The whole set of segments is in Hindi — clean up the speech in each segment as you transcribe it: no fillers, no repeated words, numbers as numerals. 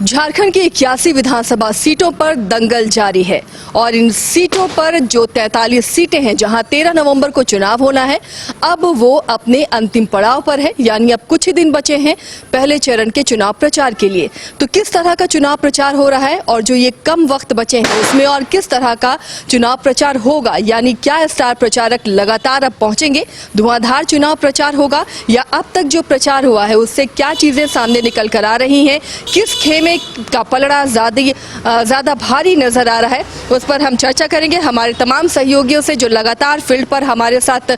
झारखंड की 81 विधानसभा सीटों पर दंगल जारी है और इन सीटों पर जो 43 सीटें हैं जहां 13 नवंबर को चुनाव होना है, अब वो अपने अंतिम पड़ाव पर है। यानी अब कुछ ही दिन बचे हैं पहले चरण के चुनाव प्रचार के लिए। तो किस तरह का चुनाव प्रचार हो रहा है और जो ये कम वक्त बचे हैं उसमें और किस तरह का चुनाव प्रचार होगा, यानी क्या स्टार प्रचारक लगातार अब पहुंचेंगे, धुआंधार चुनाव प्रचार होगा या अब तक जो प्रचार हुआ है उससे क्या चीजें सामने निकल कर आ रही हैं, किस खेमे का पलड़ा ज्यादा भारी नजर आ रहा है, उस पर हम चर्चा करेंगे हमारे तमाम सहयोगियों से जो लगातार फील्ड पर हमारे साथ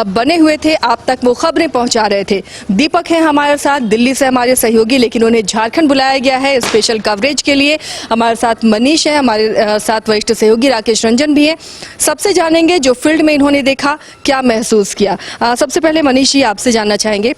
बने हुए थे, आप तक वो खबरें पहुंचा रहे थे। दीपक हैं हमारे साथ, दिल्ली से हमारे सहयोगी, लेकिन उन्हें झारखंड बुलाया गया है स्पेशल कवरेज के लिए। हमारे साथ मनीष है, हमारे साथ वरिष्ठ सहयोगी राकेश रंजन भी है। सबसे जानेंगे जो फील्ड में इन्होंने देखा, क्या महसूस किया। सबसे पहले मनीष जी आपसे जानना चाहेंगे,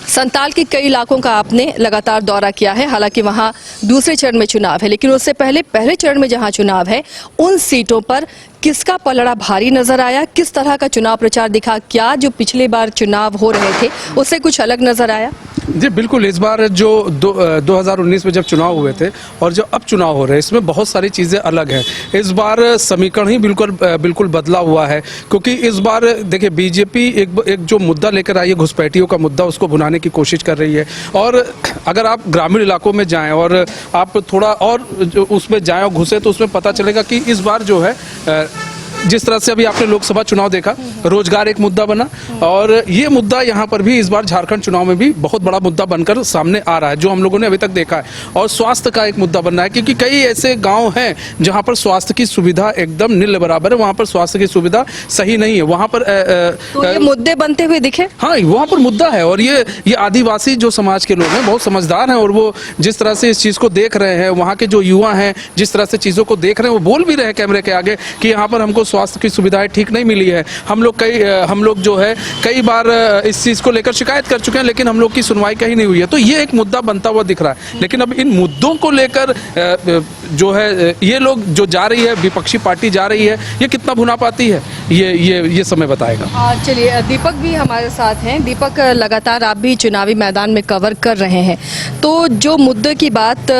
संताल के कई इलाकों का आपने लगातार दौरा किया है, हालांकि वहां दूसरे चरण में चुनाव है, लेकिन उससे पहले चरण में जहां चुनाव है उन सीटों पर किसका पलड़ा भारी नजर आया, किस तरह का चुनाव प्रचार दिखा, क्या जो पिछले बार चुनाव हो रहे थे उससे कुछ अलग नजर आया? जी बिल्कुल, इस बार जो 2019 में जब चुनाव हुए थे और जो अब चुनाव हो रहे हैं इसमें बहुत सारी चीज़ें अलग हैं। इस बार समीकरण ही बिल्कुल बदला हुआ है, क्योंकि इस बार देखिए बीजेपी एक जो मुद्दा लेकर आई है, घुसपैठियों का मुद्दा, उसको भुनाने की कोशिश कर रही है। और अगर आप ग्रामीण इलाकों में जाएं और आप थोड़ा और उसमें जाएं और घुसे तो उसमें पता चलेगा कि इस बार जो है जिस तरह से अभी आपने लोकसभा चुनाव देखा, रोजगार एक मुद्दा बना और ये मुद्दा यहाँ पर भी इस बार झारखंड चुनाव में भी बहुत बड़ा मुद्दा बनकर सामने आ रहा है, जो हम लोगों ने अभी तक देखा है। और स्वास्थ्य का एक मुद्दा बन रहा है, क्योंकि कई ऐसे गांव हैं जहां पर स्वास्थ्य की सुविधा एकदम नील बराबर है, वहां पर स्वास्थ्य की सुविधा सही नहीं है। वहां पर तो ये मुद्दे बनते हुए दिखे। हाँ, वहां पर मुद्दा है। और ये आदिवासी जो समाज के लोग हैं बहुत समझदार हैं और वो जिस तरह से इस चीज को देख रहे हैं, वहाँ के जो युवा हैं जिस तरह से चीजों को देख रहे हैं, वो बोल भी रहे हैं कैमरे के आगे कि यहाँ पर हमको स्वास्थ्य की सुविधाएं ठीक नहीं मिली है। हम लोग जो है कई बार इस चीज को लेकर शिकायत कर चुके हैं, लेकिन हम लोग की सुनवाई कहीं नहीं हुई है। तो ये एक मुद्दा बनता हुआ दिख रहा है। लेकिन अब इन मुद्दों को लेकर जो है ये लोग जो जा रही है, विपक्षी पार्टी जा रही है, ये कितना भुना पाती है ये समय बताएगा। चलिए, दीपक भी हमारे साथ हैं। दीपक, लगातार आप भी चुनावी मैदान में कवर कर रहे हैं, तो जो मुद्दे की बात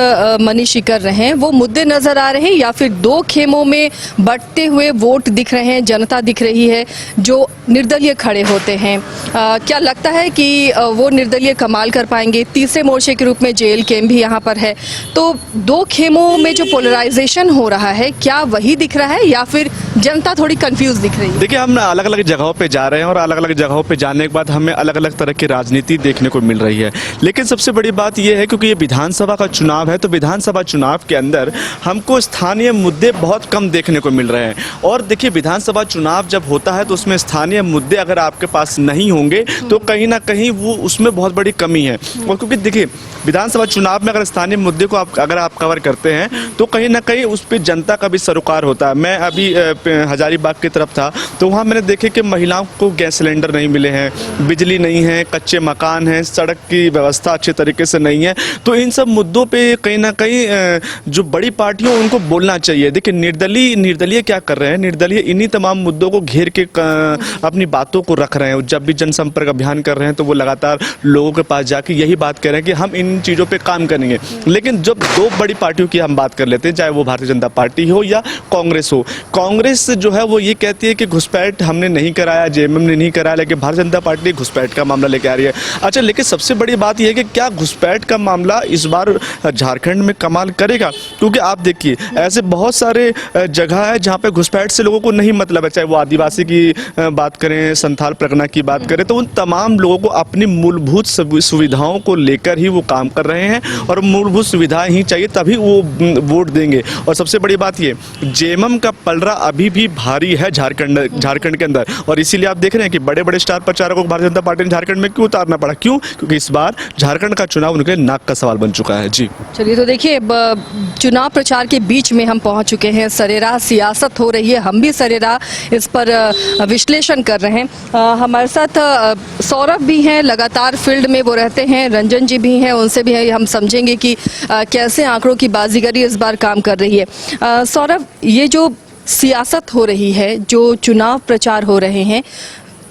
मनीष कर रहे हैं वो मुद्दे नजर आ रहे हैं या फिर दो खेमों में बढ़ते हुए वोट दिख रहे हैं, जनता दिख रही है जो निर्दलीय खड़े होते हैं? क्या लगता है कि वो निर्दलीय कमाल कर पाएंगे? तीसरे मोर्चे के रूप में JLKM भी यहाँ पर है, तो दो खेमों में जो पोलराइजेशन हो रहा है क्या वही दिख रहा है या फिर जनता थोड़ी कंफ्यूज दिख रही है? देखिए, हम अलग अलग जगहों पे जा रहे हैं और अलग अलग जगहों पे जाने के बाद हमें अलग अलग तरह की राजनीति देखने को मिल रही है। लेकिन सबसे बड़ी बात यह है, क्योंकि ये विधानसभा का चुनाव है, तो विधानसभा चुनाव के अंदर हमको स्थानीय मुद्दे बहुत कम देखने को मिल रहे हैं। और देखिए, विधानसभा चुनाव जब होता है तो उसमें स्थानीय मुद्दे अगर आपके पास नहीं होंगे तो कहीं ना कहीं वो उसमें बहुत बड़ी कमी है। और क्योंकि देखिए, विधानसभा चुनाव में अगर स्थानीय मुद्दे को अगर आप कवर करते हैं तो कहीं ना कहीं उस पर जनता का भी सरोकार होता है। मैं अभी हजारीबाग की तरफ था तो वहाँ मैंने देखे कि महिलाओं को गैस सिलेंडर नहीं मिले हैं, बिजली नहीं है, कच्चे मकान हैं, सड़क की व्यवस्था अच्छे तरीके से नहीं है। तो इन सब मुद्दों पे कहीं ना कहीं जो बड़ी पार्टियों उनको बोलना चाहिए। देखिए, निर्दलीय क्या कर रहे हैं, निर्दलीय इन्हीं तमाम मुद्दों को घेर के अपनी बातों को रख रहे हैं। जब भी जनसंपर्क अभियान कर रहे हैं तो वो लगातार लोगों के पास जाके यही बात कह रहे हैं कि हम इन चीज़ों पे काम करेंगे। लेकिन जब दो बड़ी पार्टियों की हम बात कर लेते हैं, चाहे वो भारतीय जनता पार्टी हो या कांग्रेस हो, कांग्रेस जो है वो ये कहती है कि घुसपैठ हमने नहीं कराया, JMM ने नहीं कराया, लेकिन भारतीय जनता पार्टी घुसपैठ का मामला लेके आ रही है। अच्छा, लेकिन सबसे बड़ी बात यह है कि क्या घुसपैठ का मामला इस बार झारखंड में कमाल करेगा? क्योंकि आप देखिए, ऐसे बहुत सारे जगह है जहाँ पे घुसपैठ से लोगों को नहीं मतलब है, चाहे वो आदिवासी की बात करें, संथाल परगना की बात करें, तो उन तमाम लोगों को अपनी मूलभूत सुविधाओं को लेकर ही वो काम कर रहे हैं और मूलभूत सुविधाएं ही चाहिए तभी वो वोट देंगे। और सबसे बड़ी बात ये, JMM का पलड़ा अभी भी भारी है झारखंड के अंदर, और इसीलिए आप देख रहे हैं कि बड़े बड़े स्टार प्रचारकों को भारतीय जनता पार्टी ने झारखंड में क्यों उतारना पड़ा? क्यों? क्योंकि इस बार झारखंड का चुनाव उनके नाक का सवाल बन चुका है। जी चलिए, तो देखिए, चुनाव प्रचार के बीच में हम पहुंच चुके हैं, सरेराह सियासत हो रही है, हम भी सरेराह इस पर विश्लेषण कर रहे हैं। हमारे साथ सौरभ भी हैं, लगातार फील्ड में वो रहते हैं, रंजन जी भी हैं, उनसे भी हम समझेंगे कि कैसे आंकड़ों की बाजीगरी इस बार काम कर रही है। सौरभ, ये जो सियासत हो रही है, जो चुनाव प्रचार हो रहे हैं,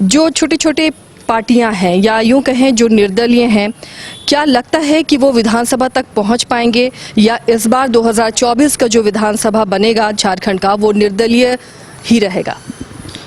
जो छोटे छोटे पार्टियां हैं या यूं कहें जो निर्दलीय हैं, क्या लगता है कि वो विधानसभा तक पहुंच पाएंगे या इस बार 2024 का जो विधानसभा बनेगा झारखंड का वो निर्दलीय ही रहेगा?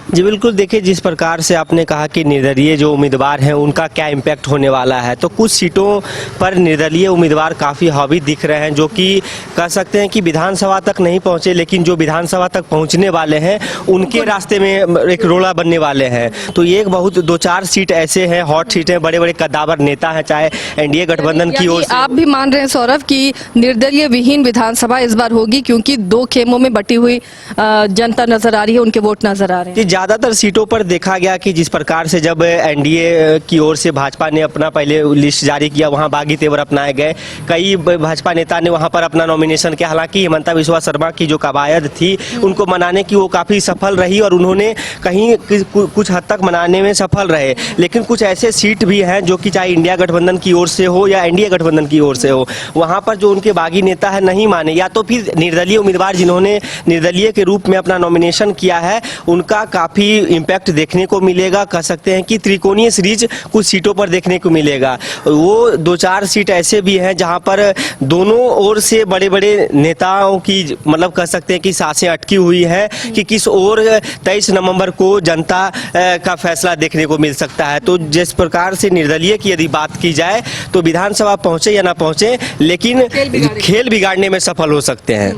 जी बिल्कुल, देखिए जिस प्रकार से आपने कहा कि निर्दलीय जो उम्मीदवार हैं उनका क्या इम्पैक्ट होने वाला है, तो कुछ सीटों पर निर्दलीय उम्मीदवार काफ़ी हावी दिख रहे हैं, जो कि कह सकते हैं कि विधानसभा तक नहीं पहुंचे, लेकिन जो विधानसभा तक पहुंचने वाले हैं उनके रास्ते में एक रोड़ा बनने वाले हैं। तो ये एक बहुत 2-4 सीट ऐसे हैं, हॉट सीट हैं, बड़े बड़े कद्दावर नेता हैं, चाहे एनडीए गठबंधन की ओर से। आप भी मान रहे हैं सौरभ कि निर्दलीय विहीन विधानसभा इस बार होगी, क्योंकि 2 खेमों में बटी हुई जनता नजर आ रही है, उनके वोट नजर आ रहे हैं। ज़्यादातर सीटों पर देखा गया कि जिस प्रकार से जब एनडीए की ओर से भाजपा ने अपना पहले लिस्ट जारी किया, वहां बागी तेवर अपनाए गए, कई भाजपा नेता ने वहां पर अपना नॉमिनेशन किया। हालांकि हिमंता बिस्वा शर्मा की जो कवायद थी उनको मनाने की वो काफ़ी सफल रही और उन्होंने कहीं कुछ हद तक मनाने में सफल रहे। लेकिन कुछ ऐसे सीट भी हैं जो कि चाहे इंडिया गठबंधन की ओर से हो या एनडीए गठबंधन की ओर से हो, वहाँ पर जो उनके बागी नेता है नहीं माने, या तो फिर निर्दलीय उम्मीदवार जिन्होंने निर्दलीय के रूप में अपना नॉमिनेशन किया है उनका काफ़ी इम्पैक्ट देखने को मिलेगा। कह सकते हैं कि त्रिकोणीय सीरीज कुछ सीटों पर देखने को मिलेगा। वो 2-4 सीट ऐसे भी हैं जहां पर दोनों ओर से बड़े बड़े नेताओं की मतलब कह सकते हैं कि सांसें अटकी हुई है कि किस ओर 23 नवंबर को जनता का फैसला देखने को मिल सकता है। तो जिस प्रकार से निर्दलीय की यदि बात की जाए तो विधानसभा पहुंचे या ना पहुंचे, लेकिन खेल बिगाड़ने में सफल हो सकते हैं।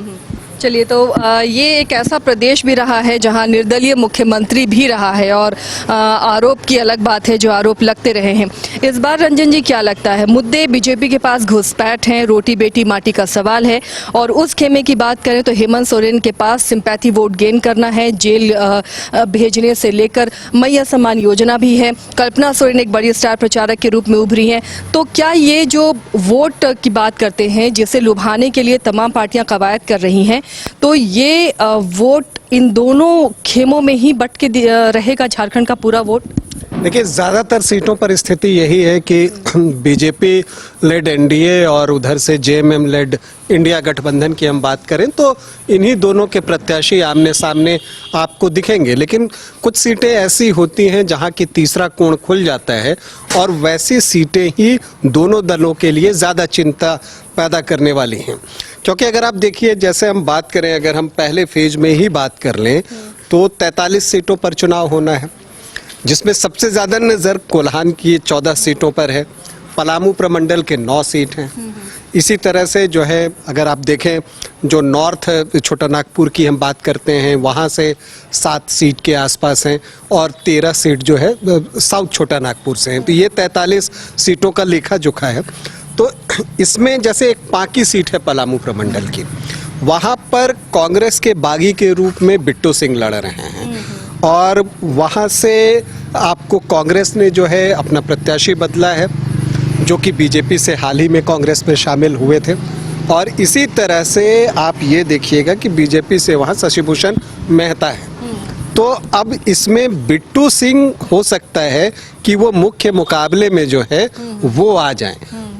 चलिए, तो ये एक ऐसा प्रदेश भी रहा है जहां निर्दलीय मुख्यमंत्री भी रहा है और आरोप की अलग बात है, जो आरोप लगते रहे हैं। इस बार रंजन जी क्या लगता है, मुद्दे बीजेपी के पास घुसपैठ हैं, रोटी बेटी माटी का सवाल है, और उस खेमे की बात करें तो हेमंत सोरेन के पास सिंपैथी वोट गेन करना है, जेल भेजने से लेकर मैया सम्मान योजना भी है, कल्पना सोरेन एक बड़ी स्टार प्रचारक के रूप में उभरी हैं। तो क्या ये जो वोट की बात करते हैं जिसे लुभाने के लिए तमाम पार्टियां कवायद कर रही हैं, तो ये वोट इन दोनों खेमों में ही बट के रहेगा झारखंड का पूरा वोट? देखिए, ज़्यादातर सीटों पर स्थिति यही है कि बीजेपी लेड एनडीए और उधर से जेएमएम लेड इंडिया गठबंधन की हम बात करें तो इन्हीं दोनों के प्रत्याशी आमने सामने आपको दिखेंगे। लेकिन कुछ सीटें ऐसी होती हैं जहां की तीसरा कोण खुल जाता है और वैसी सीटें ही दोनों दलों के लिए ज़्यादा चिंता पैदा करने वाली हैं। क्योंकि अगर आप देखिए, जैसे हम बात करें, अगर हम पहले फेज में ही बात कर लें तो 43 सीटों पर चुनाव होना है, जिसमें सबसे ज़्यादा नज़र कोल्हान की 14 सीटों पर है, पलामू प्रमंडल के 9 सीट हैं। इसी तरह से जो है अगर आप देखें, जो नॉर्थ छोटा नागपुर की हम बात करते हैं वहाँ से 7 सीट के आसपास हैं और 13 सीट जो है साउथ छोटा नागपुर से हैं। तो ये 43 सीटों का लेखा जोखा है। तो इसमें जैसे एक पाकी सीट है पलामू प्रमंडल की, वहाँ पर कांग्रेस के बागी के रूप में बिट्टू सिंह लड़ रहे हैं और वहाँ से आपको कांग्रेस ने जो है अपना प्रत्याशी बदला है, जो कि बीजेपी से हाल ही में कांग्रेस में शामिल हुए थे। और इसी तरह से आप ये देखिएगा कि बीजेपी से वहाँ शशिभूषण मेहता है। तो अब इसमें बिट्टू सिंह हो सकता है कि वो मुख्य मुकाबले में जो है वो आ जाएं।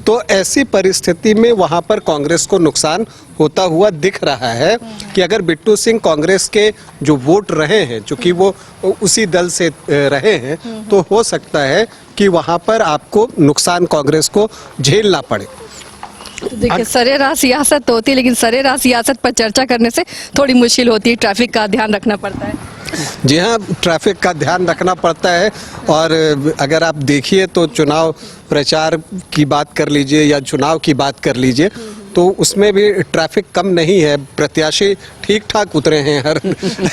तो ऐसी परिस्थिति में वहां पर कांग्रेस को नुकसान होता हुआ दिख रहा है कि अगर बिट्टू सिंह कांग्रेस के जो वोट रहे हैं, जो कि वो उसी दल से रहे हैं, तो हो सकता है कि वहां पर आपको नुकसान कांग्रेस को झेलना पड़े। तो देखिए, सरेराह सियासत तो होती है, लेकिन सरेराह सियासत पर चर्चा करने से थोड़ी मुश्किल होती है, ट्रैफिक का ध्यान रखना पड़ता है। जी हाँ, ट्रैफिक का ध्यान रखना पड़ता है। और अगर आप देखिए तो चुनाव प्रचार की बात कर लीजिए या चुनाव की बात कर लीजिए तो उसमें भी ट्रैफिक कम नहीं है, प्रत्याशी ठीक ठाक उतरे हैं हर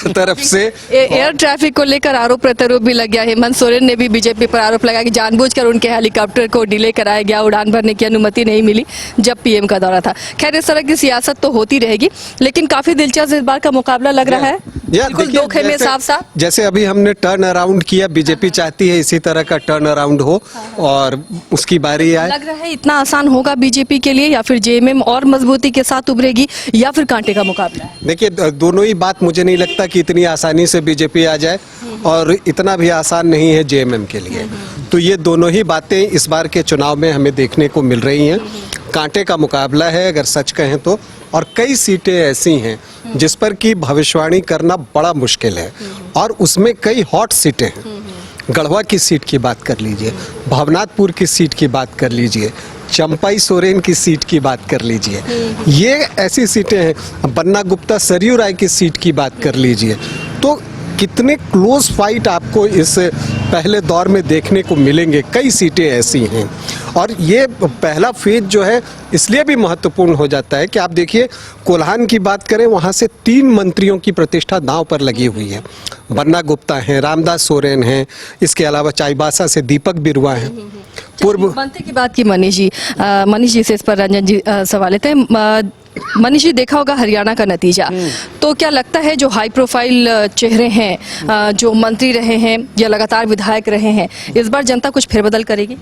तरफ से। एयर ट्रैफिक को लेकर आरोप प्रत्यारोप भी लग गया। हेमंत सोरेन ने भी बीजेपी पर आरोप लगाया कि जानबूझकर उनके हेलीकॉप्टर को डिले कराया गया, उड़ान भरने की अनुमति नहीं मिली जब पीएम का दौरा था। खैर, इस तरह की सियासत तो होती रहेगी, लेकिन काफी दिलचस्प इस बार का मुकाबला लग रहा है। बिल्कुल दो खेमे साफ साफ। जैसे अभी हमने टर्न अराउंड किया, बीजेपी चाहती है इसी तरह का टर्न अराउंड हो और उसकी बारी आए। लग रहा है इतना आसान होगा बीजेपी के लिए, या फिर जेएमएम और मजबूती के साथ उभरेगी, या फिर कांटे का मुकाबला है? देखिए, दोनों ही बात मुझे नहीं लगता कि इतनी आसानी से बीजेपी आ जाए और इतना भी आसान नहीं है जेएमएम के लिए। तो ये दोनों ही बातें इस बार के चुनाव में हमें देखने को मिल रही हैं। कांटे का मुकाबला है अगर सच कहें तो, और कई सीटें ऐसी हैं जिस पर की भविष्यवाणी करना बड़ा मुश्किल है और उसमें कई हॉट सीटें हैं। गढ़वा की सीट की बात कर लीजिए, भवनाथपुर की सीट की बात कर लीजिए, चंपाई सोरेन की सीट की बात कर लीजिए, ये ऐसी सीटें हैं। बन्ना गुप्ता सरयू राय की सीट की बात कर लीजिए। तो कितने क्लोज फाइट आपको इस पहले दौर में देखने को मिलेंगे। कई सीटें ऐसी हैं और ये पहला फेज जो है इसलिए भी महत्वपूर्ण हो जाता है कि आप देखिए कोल्हान की बात करें, वहाँ से 3 मंत्रियों की प्रतिष्ठा दांव पर लगी हुई है। बन्ना गुप्ता हैं, रामदास सोरेन हैं, इसके अलावा चाईबासा से दीपक बिरुआ हैं। पूर्व मंत्री की बात की मनीष जी से इस पर रंजन जी सवाल लेते हैं। मनीष जी, देखा होगा हरियाणा का नतीजा, तो क्या लगता है जो हाई प्रोफाइल चेहरे हैं, जो मंत्री रहे हैं या लगातार विधायक रहे हैं, इस बार जनता कुछ फेरबदल करेगी?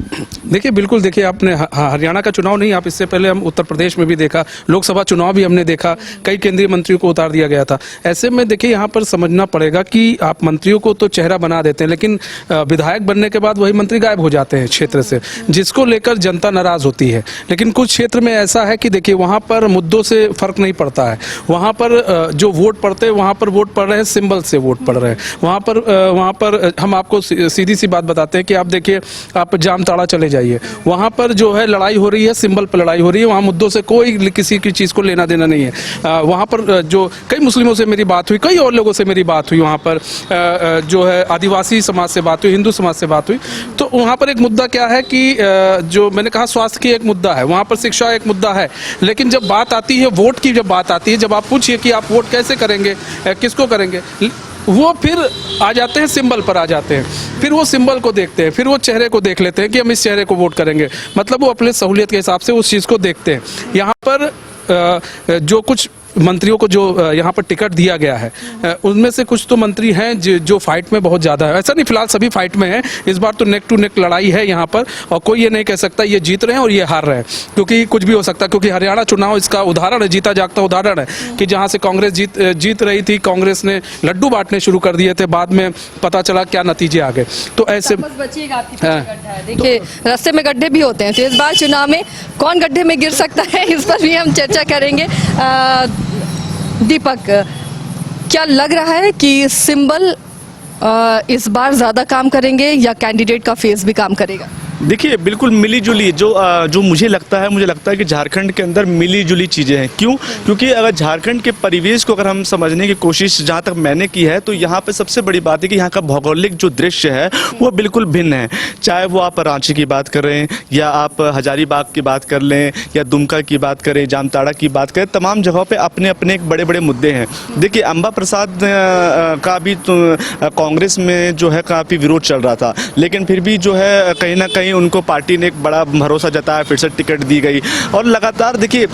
देखिए बिल्कुल, देखिए आपने हरियाणा का चुनाव नहीं, आप इससे पहले हम उत्तर प्रदेश में भी देखा, लोकसभा चुनाव भी हमने देखा, कई केंद्रीय मंत्रियों को उतार दिया गया था। ऐसे में देखिए यहाँ पर समझना पड़ेगा कि आप मंत्रियों को तो चेहरा बना देते हैं, लेकिन विधायक बनने के बाद वही मंत्री गायब हो जाते हैं क्षेत्र से, जिसको लेकर जनता नाराज होती है। लेकिन कुछ क्षेत्र में ऐसा है कि देखिए वहाँ पर मुद्दों से फर्क नहीं पड़ता है, वहाँ पर जो वोट पड़ते हैं वहाँ पर वोट पड़ रहे हैं, सिंबल से वोट पड़ रहे हैं। वहाँ पर हम आपको सीधी सी बात बताते हैं कि आप देखिए, आप जामताड़ा चले जाइए, वहाँ पर जो है लड़ाई हो रही है, सिंबल पर लड़ाई हो रही है, वहाँ मुद्दों से कोई किसी की चीज़ को लेना देना नहीं है। वहाँ पर जो कई मुस्लिमों से मेरी बात हुई, कई और लोगों से मेरी बात हुई, वहाँ पर जो है आदिवासी समाज से बात हुई, हिंदू समाज से बात हुई, तो वहाँ पर एक मुद्दा क्या है कि जो मैंने कहा स्वास्थ्य की एक मुद्दा है, वहाँ पर शिक्षा एक मुद्दा है, लेकिन जब बात आती है वोट की, जब बात आती है, जब आप पूछिए कि आप वोट कैसे करेंगे, किसको करेंगे, वो फिर आ जाते हैं सिंबल पर आ जाते हैं, फिर वो सिंबल को देखते हैं, फिर वो चेहरे को देख लेते हैं कि हम इस चेहरे को वोट करेंगे, मतलब वो अपने सहूलियत के हिसाब से उस चीज़ को देखते हैं। यहाँ पर जो कुछ मंत्रियों को जो यहाँ पर टिकट दिया गया है, उनमें से कुछ तो मंत्री हैं जो फाइट में बहुत ज़्यादा है। ऐसा नहीं, फिलहाल सभी फाइट में हैं, इस बार तो नेक टू नेक लड़ाई है यहाँ पर, और कोई ये नहीं कह सकता ये जीत रहे हैं और ये हार रहे हैं, क्योंकि कुछ भी हो सकता है। क्योंकि हरियाणा चुनाव इसका उदाहरण है, जीता जागता उदाहरण है कि जहाँ से कांग्रेस जीत रही थी, कांग्रेस ने लड्डू बांटने शुरू कर दिए थे, बाद में पता चला क्या नतीजे आ गए। तो ऐसे देखिए रास्ते में गड्ढे भी होते हैं, तो इस बार चुनाव में कौन गड्ढे में गिर सकता है, इस पर भी हम चर्चा करेंगे। दीपक, क्या लग रहा है कि सिंबल इस बार ज्यादा काम करेंगे या कैंडिडेट का फेस भी काम करेगा? देखिए बिल्कुल मिली जुली जो मुझे लगता है कि झारखंड के अंदर मिली जुली चीज़ें हैं। क्यों? क्योंकि अगर झारखंड के परिवेश को अगर हम समझने की कोशिश जहाँ तक मैंने की है, तो यहाँ पे सबसे बड़ी बात है कि यहाँ का भौगोलिक जो दृश्य है वो बिल्कुल भिन्न है। चाहे वो आप रांची की बात करें, या आप हजारीबाग की बात कर लें, या दुमका की बात करें, जामताड़ा की बात करें, तमाम जगहों पर अपने अपने एक बड़े बड़े मुद्दे हैं। देखिए अंबा प्रसाद का भी कांग्रेस में जो है काफ़ी विरोध चल रहा था, लेकिन फिर भी जो है कहीं ना कहीं उनको पार्टी ने एक बड़ा भरोसा जताया, फिर से टिकट दी गई। और लगातार देखिए,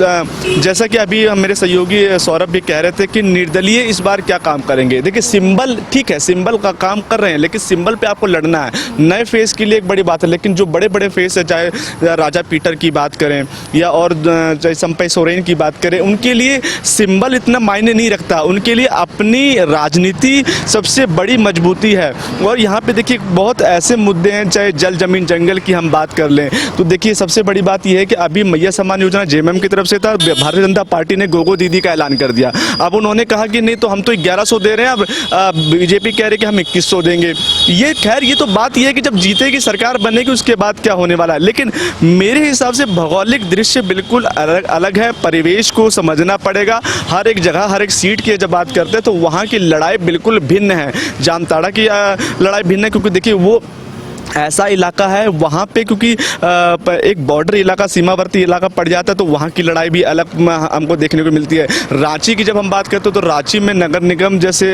जैसा कि अभी मेरे सहयोगी सौरभ भी कह रहे थे कि निर्दलीय इस बार क्या काम करेंगे। देखिए सिंबल ठीक है, सिंबल का काम कर रहे हैं, लेकिन सिंबल पे आपको लड़ना है। नए फेस के लिए एक बड़ी बात है, लेकिन जो बड़े बड़े फेस है, चाहे राजा पीटर की बात करें या और चाहे चंपाई सोरेन की बात करें, उनके लिए सिंबल इतना मायने नहीं रखता, उनके लिए अपनी राजनीति सबसे बड़ी मजबूती है। और यहाँ पे देखिए बहुत ऐसे मुद्दे हैं, चाहे जल जमीन जंगल की हम बात कर लें, तो देखिए सबसे बड़ी बात यह है कि अभी मैया सम्मान योजना जेएमएम की तरफ से था, भारतीय जनता पार्टी ने गोगो दीदी का ऐलान कर दिया। अब उन्होंने कहा कि नहीं, तो हम तो 1100 दे रहे हैं, अब बीजेपी कह रहे कि हम 2100 देंगे। ये खैर ये तो बात यह है कि जब जीतेगी सरकार बनेगी उसके बाद क्या होने वाला है। लेकिन मेरे हिसाब से भौगोलिक दृश्य बिल्कुल अलग है, परिवेश को समझना पड़ेगा। हर एक जगह हर एक सीट की जब बात करते हैं तो वहाँ की लड़ाई बिल्कुल भिन्न है। जामताड़ा की लड़ाई भिन्न है, क्योंकि देखिए वो ऐसा इलाका है वहाँ पे, क्योंकि एक बॉर्डर इलाका, सीमावर्ती इलाका पड़ जाता है, तो वहाँ की लड़ाई भी अलग हमको देखने को मिलती है। रांची की जब हम बात करते हैं तो रांची में नगर निगम जैसे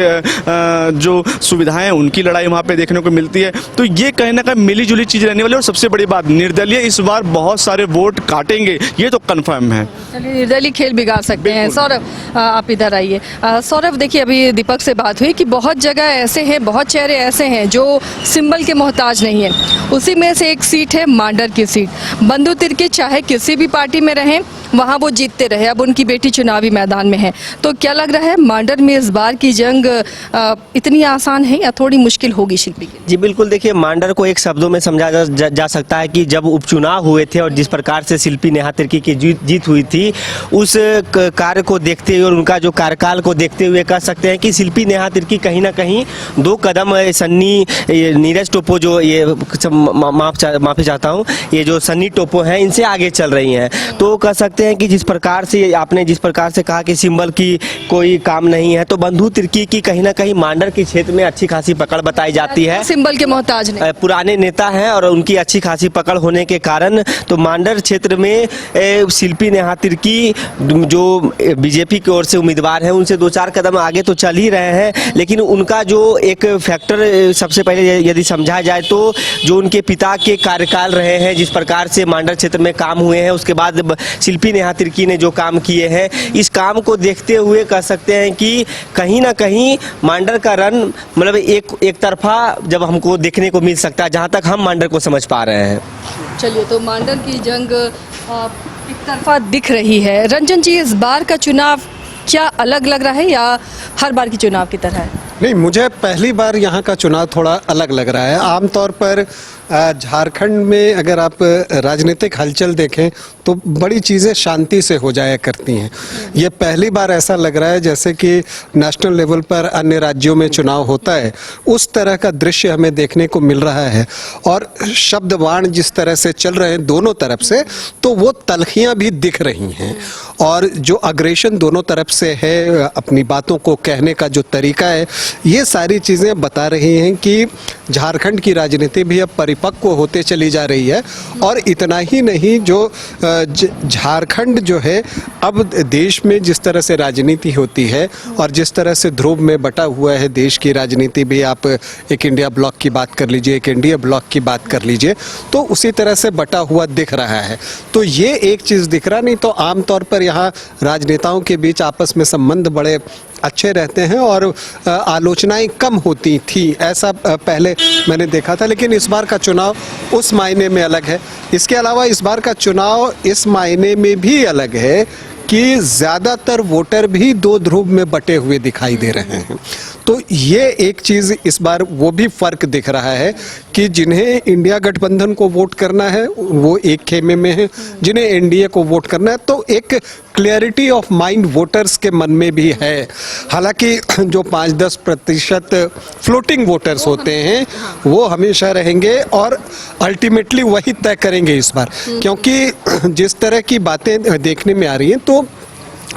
जो सुविधाएं हैं उनकी लड़ाई वहाँ पे देखने को मिलती है। तो ये कहीं ना कहीं मिली जुली चीज़ रहने वाली है। और सबसे बड़ी बात, निर्दलीय इस बार बहुत सारे वोट काटेंगे, ये तो कन्फर्म है। चलिए, निर्दलीय खेल बिगाड़ सकते हैं। सौरभ, आप इधर आइए। सौरभ, देखिए अभी दीपक से बात हुई कि बहुत जगह ऐसे हैं, बहुत चेहरे ऐसे हैं जो सिंबल के मोहताज नहीं है। है। उसी में से एक सीट है मांडर की सीट। बंधु तिर्की चाहे किसी भी पार्टी में रहें, वहां वो जीतते रहे। अब उनकी बेटी चुनावी मैदान में है, तो क्या लग रहा है मांडर में इस बार की जंग इतनी आसान है या थोड़ी मुश्किल होगी शिल्पी के लिए? जी बिल्कुल, देखिए मांडर को एक शब्दों में समझा जा सकता है कि जब उपचुनाव हुए थे और जिस प्रकार से शिल्पी नेहा तिर्की की जीत हुई थी, उस कार्य को देखते हुए और उनका जो कार्यकाल को देखते हुए कह सकते हैं कि शिल्पी नेहा तिर्की कहीं ना कहीं 2 कदम सन्नी नीरज टोपो, जो ये माफी चाहता हूँ, ये जो सन्नी टोपो हैं, इनसे आगे चल रही हैं। तो कह सकते हैं कि जिस प्रकार से आपने कहा कि सिंबल की कोई काम नहीं है, तो बंधु तिर्की की कहीं ना कहीं मांडर के क्षेत्र में अच्छी खासी पकड़ बताई जाती है। सिंबल के मोहताज नहीं, पुराने नेता हैं और उनकी अच्छी खासी पकड़ होने के कारण तो मांडर क्षेत्र में शिल्पी नेहा तिर्की जो बीजेपी की ओर से उम्मीदवार हैं, उनसे 2-4 कदम आगे तो चल ही रहे हैं। लेकिन उनका जो एक फैक्टर सबसे पहले यदि समझा जाए तो जो उनके पिता के कार्यकाल रहे हैं, जिस प्रकार से मांडर क्षेत्र में काम हुए हैं, उसके बाद शिल्पी नेहा तिर्की ने जो काम किए हैं, इस काम को देखते हुए कह सकते हैं कि कहीं ना कहीं मांडर का रन मतलब एक तरफा जब हमको देखने को मिल सकता है, जहां तक हम मांडर को समझ पा रहे हैं। चलिए, तो मांडर की जंग एक तरफा दिख रही है। रंजन जी, इस बार का चुनाव क्या अलग लग रहा है या हर बार की चुनाव की तरह है? नहीं, मुझे पहली बार यहाँ का चुनाव थोड़ा अलग लग रहा है। आमतौर पर झारखंड में अगर आप राजनीतिक हलचल देखें तो बड़ी चीज़ें शांति से हो जाया करती हैं। ये पहली बार ऐसा लग रहा है जैसे कि नेशनल लेवल पर अन्य राज्यों में चुनाव होता है, उस तरह का दृश्य हमें देखने को मिल रहा है। और शब्दवाण जिस तरह से चल रहे हैं दोनों तरफ से, तो वो तलखियाँ भी दिख रही हैं। और जो अग्रेशन दोनों तरफ से है, अपनी बातों को कहने का जो तरीका है, ये सारी चीज़ें बता रही हैं कि झारखंड की राजनीति भी अब परिपक्व होते चली जा रही है। और इतना ही नहीं, जो झारखंड जो है अब देश में जिस तरह से राजनीति होती है और जिस तरह से ध्रुव में बटा हुआ है देश की राजनीति भी, आप एक इंडिया ब्लॉक की बात कर लीजिए, एक इंडिया ब्लॉक की बात कर लीजिए, तो उसी तरह से बटा हुआ दिख रहा है। तो ये एक चीज़ दिख रहा, नहीं तो आमतौर पर यहाँ राजनेताओं के बीच आपस में संबंध बड़े अच्छे रहते हैं और आलोचनाएं कम होती थी, ऐसा पहले मैंने देखा था। लेकिन इस बार का चुनाव उस मायने में अलग है। इसके अलावा इस बार का चुनाव इस मायने में भी अलग है कि ज़्यादातर वोटर भी 2 ध्रुव में बटे हुए दिखाई दे रहे हैं। तो ये एक चीज़ इस बार वो भी फ़र्क दिख रहा है कि जिन्हें इंडिया गठबंधन को वोट करना है वो एक खेमे में है, जिन्हें एनडीए को वोट करना है तो एक क्लैरिटी ऑफ माइंड वोटर्स के मन में भी है। हालांकि जो 5-10% फ्लोटिंग वोटर्स होते हैं वो हमेशा रहेंगे और अल्टीमेटली वही तय करेंगे इस बार, क्योंकि जिस तरह की बातें देखने में आ रही हैं, तो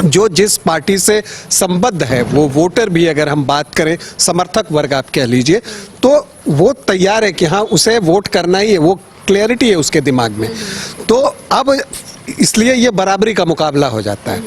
जो जिस पार्टी से संबद्ध है वो वोटर भी, अगर हम बात करें समर्थक वर्ग आप कह लीजिए, तो वो तैयार है कि हाँ उसे वोट करना ही है, वो क्लैरिटी है उसके दिमाग में। तो अब इसलिए ये बराबरी का मुकाबला हो जाता है।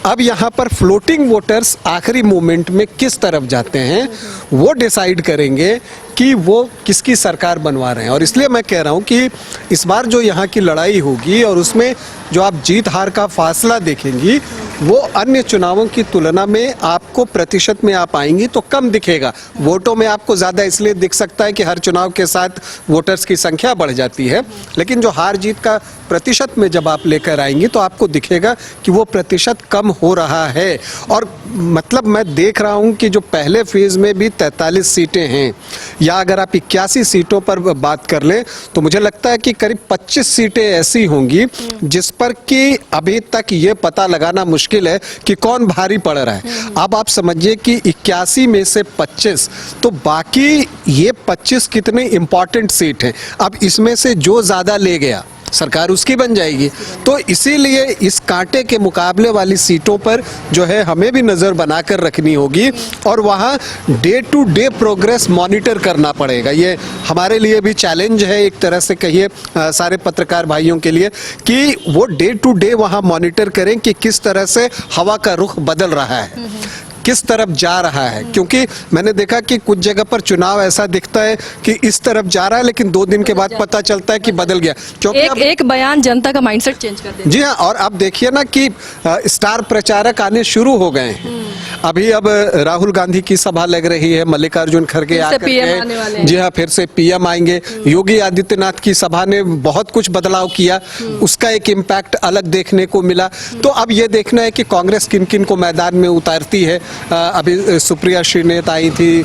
अब यहाँ पर फ्लोटिंग वोटर्स आखिरी मोमेंट में किस तरफ जाते हैं वो डिसाइड करेंगे कि वो किसकी सरकार बनवा रहे हैं। और इसलिए मैं कह रहा हूँ कि इस बार जो यहाँ की लड़ाई होगी और उसमें जो आप जीत हार का फासला देखेंगी, वो अन्य चुनावों की तुलना में आपको प्रतिशत में आप आएंगी तो कम दिखेगा। वोटों में आपको ज़्यादा इसलिए दिख सकता है कि हर चुनाव के साथ वोटर्स की संख्या बढ़ जाती है, लेकिन जो हार जीत का प्रतिशत में जब आप लेकर आएंगी तो आपको दिखेगा कि वो प्रतिशत कम हो रहा है। और मतलब मैं देख रहा हूँ कि जो पहले फेज़ में भी 43 सीटें हैं, या अगर आप 81 सीटों पर बात कर लें, तो मुझे लगता है कि करीब 25 सीटें ऐसी होंगी जिस पर कि अभी तक ये पता लगाना मुश्किल है कि कौन भारी पड़ रहा है। अब आप समझिए कि 81 में से 25, तो बाकी ये 25 कितने इंपॉर्टेंट सीट हैं। अब इसमें से जो ज़्यादा ले गया सरकार उसकी बन जाएगी। तो इसीलिए इस कांटे के मुकाबले वाली सीटों पर जो है हमें भी नज़र बनाकर रखनी होगी और वहाँ day to day progress monitor करना पड़ेगा। ये हमारे लिए भी चैलेंज है एक तरह से कहिए, सारे पत्रकार भाइयों के लिए, कि वो डे टू डे वहाँ मॉनिटर करें कि किस तरह से हवा का रुख बदल रहा है, किस तरफ जा रहा है। क्योंकि मैंने देखा कि कुछ जगह पर चुनाव ऐसा दिखता है कि इस तरफ जा रहा है, लेकिन 2 दिन के बाद पता चलता है कि बदल गया। क्योंकि एक बयान जनता का माइंडसेट चेंज कर देता है। जी हाँ, और अब देखिए ना कि स्टार प्रचारक आने शुरू हो गए हैं। अभी अब राहुल गांधी की सभा लग रही है, मल्लिकार्जुन खड़गे फिर से आकर PM आने वाले हैं। जी हाँ, फिर से पीएम आएंगे। योगी आदित्यनाथ की सभा ने बहुत कुछ बदलाव किया, उसका एक इम्पैक्ट अलग देखने को मिला। तो अब ये देखना है कि कांग्रेस किन किन को मैदान में उतारती है। अभी सुप्रिया श्रीनेत आई थी,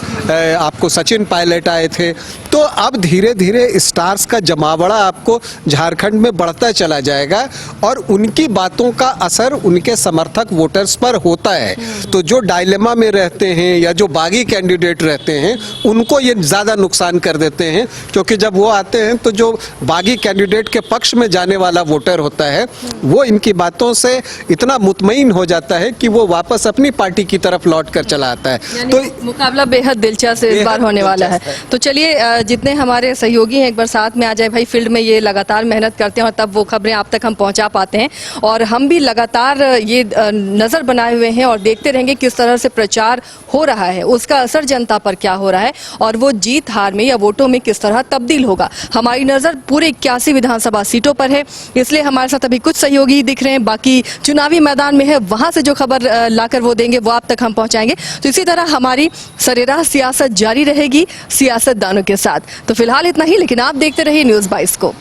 आपको सचिन पायलट आए थे। तो अब धीरे धीरे स्टार्स का जमावड़ा आपको झारखंड में बढ़ता चला जाएगा और उनकी बातों का असर उनके समर्थक वोटर्स पर होता है। तो जो डायलेमा में रहते हैं या जो बागी कैंडिडेट रहते हैं उनको ये ज्यादा नुकसान कर देते हैं, क्योंकि जब वो आते हैं तो जो बागी कैंडिडेट के पक्ष में जाने वाला वोटर होता है वो इनकी बातों से इतना मुतमईन हो जाता है कि वो वापस अपनी पार्टी की तरफ लौट कर चला आता है। तो मुकाबला बेहद दिलचस्प इस बार होने वाला है। तो चलिए जितने हमारे सहयोगी हैं एक बार साथ में आ जाए भाई। फील्ड में ये लगातार मेहनत करते हैं और तब वो खबरें आप तक हम पहुंचा पाते हैं, और हम भी लगातार ये नजर बनाए हुए हैं और देखते रहेंगे किस तरह से प्रचार हो रहा है, उसका असर जनता पर क्या हो रहा है और वो जीत हार में या वोटों में किस तरह तब्दील होगा। हमारी नजर पूरे 81 विधानसभा सीटों पर है, इसलिए हमारे साथ अभी कुछ सहयोगी दिख रहे हैं, बाकी चुनावी मैदान में है, वहां से जो खबर लाकर वो देंगे वो आप तक हम पहुंचाएंगे। तो इसी तरह हमारी सरेराह सियासत जारी रहेगी सियासतदानों के साथ। तो फिलहाल इतना ही, लेकिन आप देखते रहिए न्यूज़ 22 को।